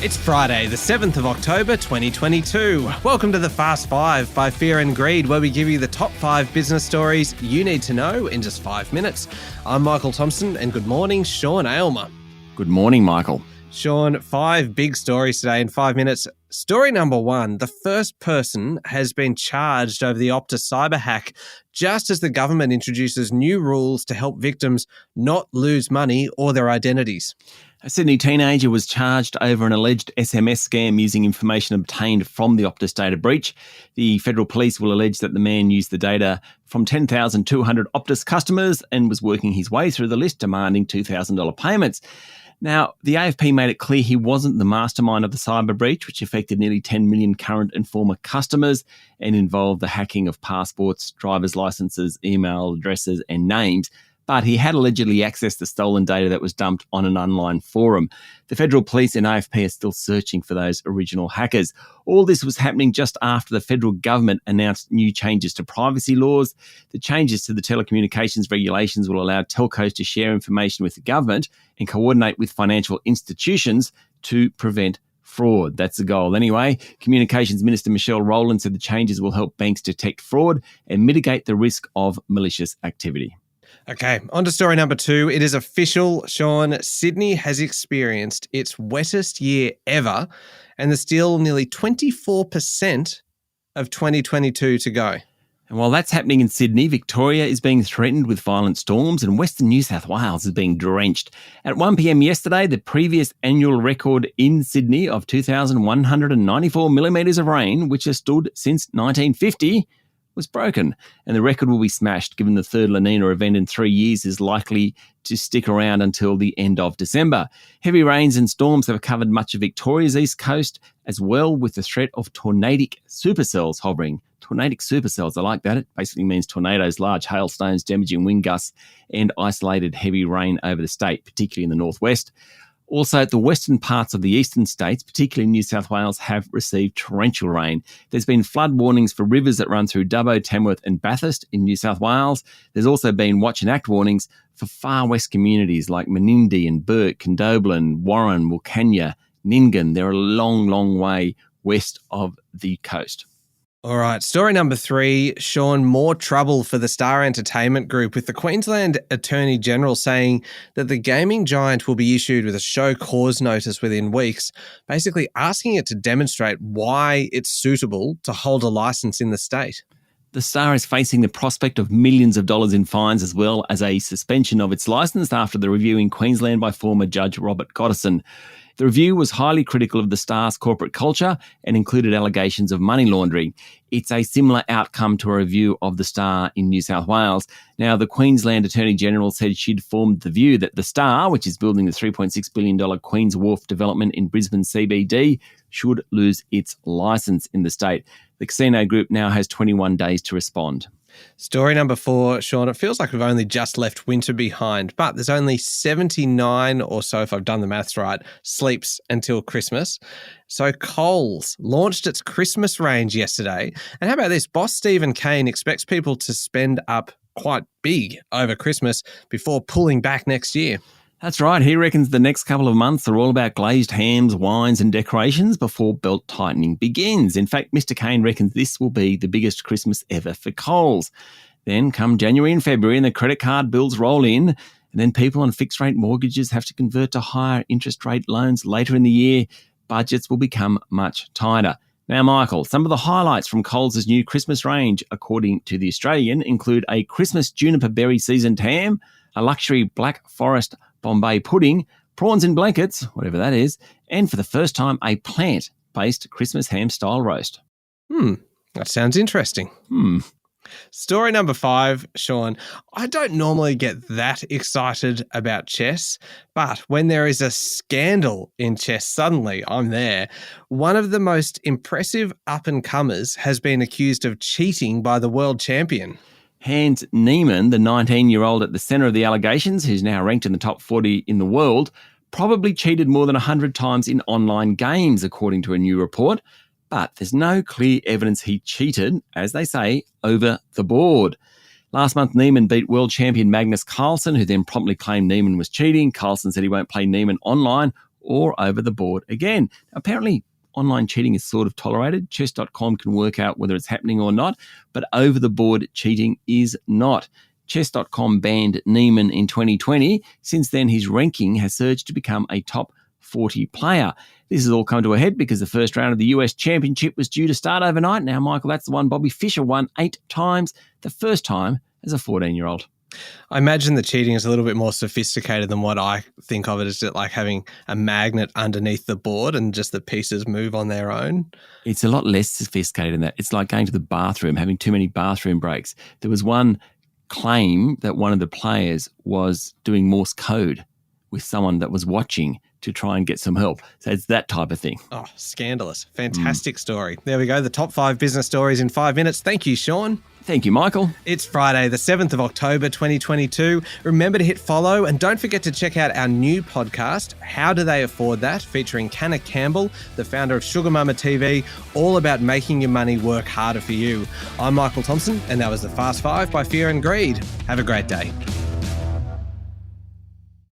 It's Friday, the 7th of October, 2022. Welcome to the Fast Five by Fear and Greed, where we give you the top 5 business stories you need to know in just 5 minutes. I'm Michael Thompson, and good morning, Sean Aylmer. Good morning, Michael. Sean, 5 big stories today in 5 minutes. Story number 1, the first person has been charged over the Optus cyber hack just as the government introduces new rules to help victims not lose money or their identities. A Sydney teenager was charged over an alleged SMS scam using information obtained from the Optus data breach. The federal police will allege that the man used the data from 10,200 Optus customers and was working his way through the list, demanding $2,000 payments. Now, the AFP made it clear he wasn't the mastermind of the cyber breach, which affected nearly 10 million current and former customers and involved the hacking of passports, driver's licenses, email addresses and names. But he had allegedly accessed the stolen data that was dumped on an online forum. The federal police and AFP are still searching for those original hackers. All this was happening just after the federal government announced new changes to privacy laws. The changes to the telecommunications regulations will allow telcos to share information with the government and coordinate with financial institutions to prevent fraud. That's the goal. Anyway, Communications Minister Michelle Rowland said the changes will help banks detect fraud and mitigate the risk of malicious activity. Okay, on to story number 2. It is official, Sean. Sydney has experienced its wettest year ever, and there's still nearly 24% of 2022 to go. And while that's happening in Sydney, Victoria is being threatened with violent storms and Western New South Wales is being drenched. At 1 p.m. yesterday, the previous annual record in Sydney of 2,194 millimetres of rain, which has stood since 1950, was broken, and the record will be smashed given the third La Nina event in 3 years is likely to stick around until the end of December. Heavy rains and storms have covered much of Victoria's east coast as well, with the threat of tornadic supercells hovering. Tornadic supercells, I like that. It basically means tornadoes, large hailstones, damaging wind gusts and isolated heavy rain over the state, particularly in the northwest. Also, the western parts of the eastern states, particularly New South Wales, have received torrential rain. There's been flood warnings for rivers that run through Dubbo, Tamworth and Bathurst in New South Wales. There's also been watch and act warnings for far west communities like Menindee and Bourke, Condobolin, Warren, Wilcannia, Nyngan. They're a long, long way west of the coast. All right, story number 3, Sean, more trouble for the Star Entertainment Group, with the Queensland Attorney General saying that the gaming giant will be issued with a show cause notice within weeks, basically asking it to demonstrate why it's suitable to hold a licence in the state. The Star is facing the prospect of millions of dollars in fines as well as a suspension of its licence after the review in Queensland by former Judge Robert Goddison. The review was highly critical of the Star's corporate culture and included allegations of money laundering. It's a similar outcome to a review of the Star in New South Wales. Now, the Queensland Attorney General said she'd formed the view that the Star, which is building the $3.6 billion Queen's Wharf development in Brisbane CBD, should lose its licence in the state. The casino group now has 21 days to respond. Story number 4, Sean, it feels like we've only just left winter behind, but there's only 79 or so, if I've done the maths right, sleeps until Christmas. So Coles launched its Christmas range yesterday. And how about this? Boss Stephen Kane expects people to spend up quite big over Christmas before pulling back next year. That's right. He reckons the next couple of months are all about glazed hams, wines and decorations before belt tightening begins. In fact, Mr. Kane reckons this will be the biggest Christmas ever for Coles. Then come January and February and the credit card bills roll in, and then people on fixed rate mortgages have to convert to higher interest rate loans later in the year. Budgets will become much tighter. Now, Michael, some of the highlights from Coles' new Christmas range, according to The Australian, include a Christmas juniper berry seasoned ham, a luxury Black Forest Bombay pudding, prawns in blankets, whatever that is, and for the first time, a plant-based Christmas ham-style roast. That sounds interesting. Story number 5, Sean. I don't normally get that excited about chess, but when there is a scandal in chess, suddenly I'm there. One of the most impressive up-and-comers has been accused of cheating by the world champion. Hans Niemann, the 19-year-old at the centre of the allegations, who's now ranked in the top 40 in the world, probably cheated more than 100 times in online games, according to a new report. But there's no clear evidence he cheated, as they say, over the board. Last month, Niemann beat world champion Magnus Carlsen, who then promptly claimed Niemann was cheating. Carlsen said he won't play Niemann online or over the board again. Apparently, online cheating is sort of tolerated. Chess.com can work out whether it's happening or not, but over the board cheating is not. Chess.com banned Neiman in 2020. Since then, his ranking has surged to become a top 40 player. This has all come to a head because the first round of the US Championship was due to start overnight. Now, Michael, that's the one Bobby Fischer won 8 times, the first time as a 14-year-old. I imagine the cheating is a little bit more sophisticated than what I think of it as, like having a magnet underneath the board and just the pieces move on their own. It's a lot less sophisticated than that. It's like going to the bathroom, having too many bathroom breaks. There was one claim that one of the players was doing Morse code with someone that was watching to try and get some help. So it's that type of thing. Oh, scandalous. Fantastic story. There we go. The top 5 business stories in 5 minutes. Thank you, Sean. Thank you, Michael. It's Friday, the 7th of October, 2022. Remember to hit follow and don't forget to check out our new podcast, How Do They Afford That? Featuring Canna Campbell, the founder of Sugar Mama TV, all about making your money work harder for you. I'm Michael Thompson, and that was the Fast 5 by Fear and Greed. Have a great day.